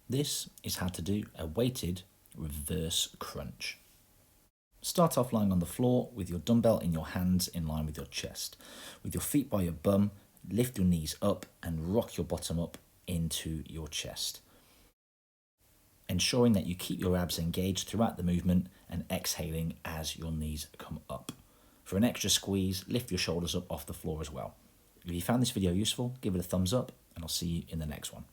This is how to do a weighted reverse crunch. Start off lying on the floor with your dumbbell in your hands in line with your chest. With your feet by your bum, lift your knees up and rock your bottom up into your chest, ensuring that you keep your abs engaged throughout the movement and exhaling as your knees come up. For an extra squeeze, lift your shoulders up off the floor as well. If you found this video useful, give it a thumbs up and I'll see you in the next one.